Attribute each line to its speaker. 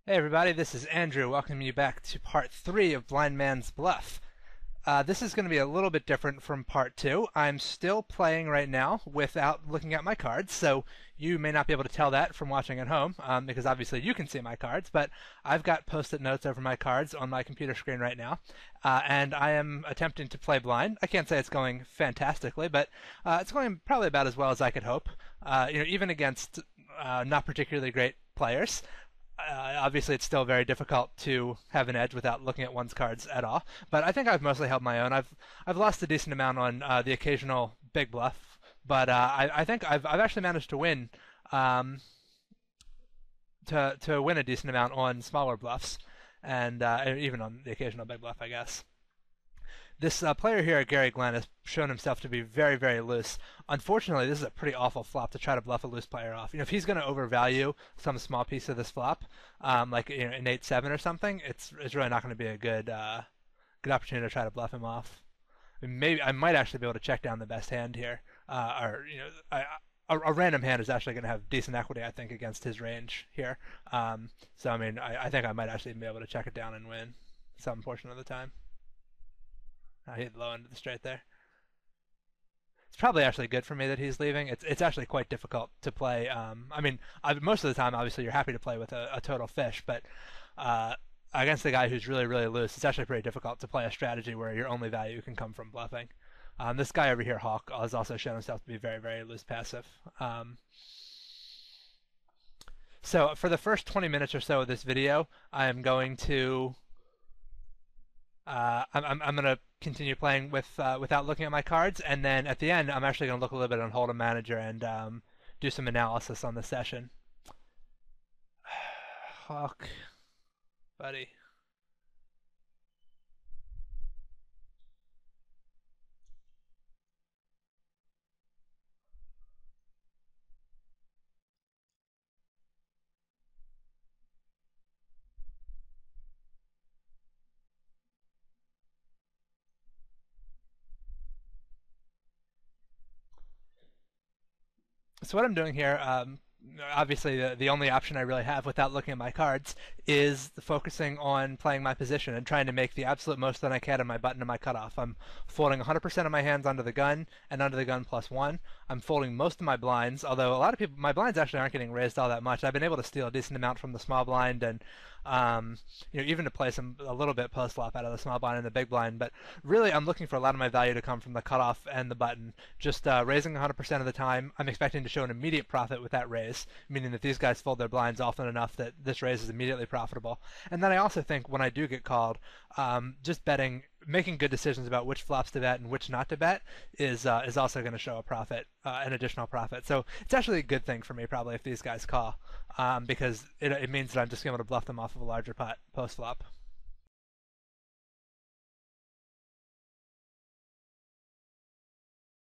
Speaker 1: Hey everybody, this is Andrew welcoming you back to part 3 of Blind Man's Bluff. This is going to be a little bit different from part 2. I'm still playing right now without looking at my cards, so you may not be able to tell that from watching at home, because obviously you can see my cards, but I've got post-it notes over my cards on my computer screen right now, and I am attempting to play blind. I can't say it's going fantastically, but it's going probably about as well as I could hope. Even against not particularly great players. Obviously, it's still very difficult to have an edge without looking at one's cards at all. But I think I've mostly held my own. I've lost a decent amount on the occasional big bluff, but I think I've actually managed to win um, to win a decent amount on smaller bluffs, and even on the occasional big bluff, I guess. This player here, Gary Glenn, has shown himself to be very, very loose. Unfortunately, this is a pretty awful flop to try to bluff a loose player off. If he's going to overvalue some small piece of this flop, like an 8-7 or something, it's really not going to be a good opportunity to try to bluff him off. Maybe I might actually be able to check down the best hand here, a random hand is actually going to have decent equity, I think, against his range here. So I mean, I think I might actually be able to check it down and win some portion of the time. I hit low into the straight there. It's probably actually good for me that he's leaving. It's actually quite difficult to play. I mean, most of the time, obviously, you're happy to play with a total fish, but against the guy who's really, really loose, it's actually pretty difficult to play a strategy where your only value can come from bluffing. This guy over here, Hawk, has also shown himself to be very, very loose passive. So for the first 20 minutes or so of this video, I am going to I'm going to continue playing without looking at my cards, and then at the end, I'm actually going to look a little bit on Hold'em Manager and do some analysis on the session. Hawk, buddy. So what I'm doing here, obviously the only option I really have without looking at my cards is focusing on playing my position and trying to make the absolute most that I can of my button and my cutoff. I'm folding 100% of my hands onto the gun and under the gun +1. I'm folding most of my blinds, although a lot of people, my blinds actually aren't getting raised all that much. I've been able to steal a decent amount from the small blind and even to play a little bit post flop out of the small blind and the big blind. But really, I'm looking for a lot of my value to come from the cutoff and the button. Just raising 100% of the time, I'm expecting to show an immediate profit with that raise, meaning that these guys fold their blinds often enough that this raise is immediately profitable. And then I also think when I do get called, just betting, making good decisions about which flops to bet and which not to bet is also going to show a profit, an additional profit. So it's actually a good thing for me probably if these guys call, because it means that I'm just going to bluff them off of a larger pot post flop.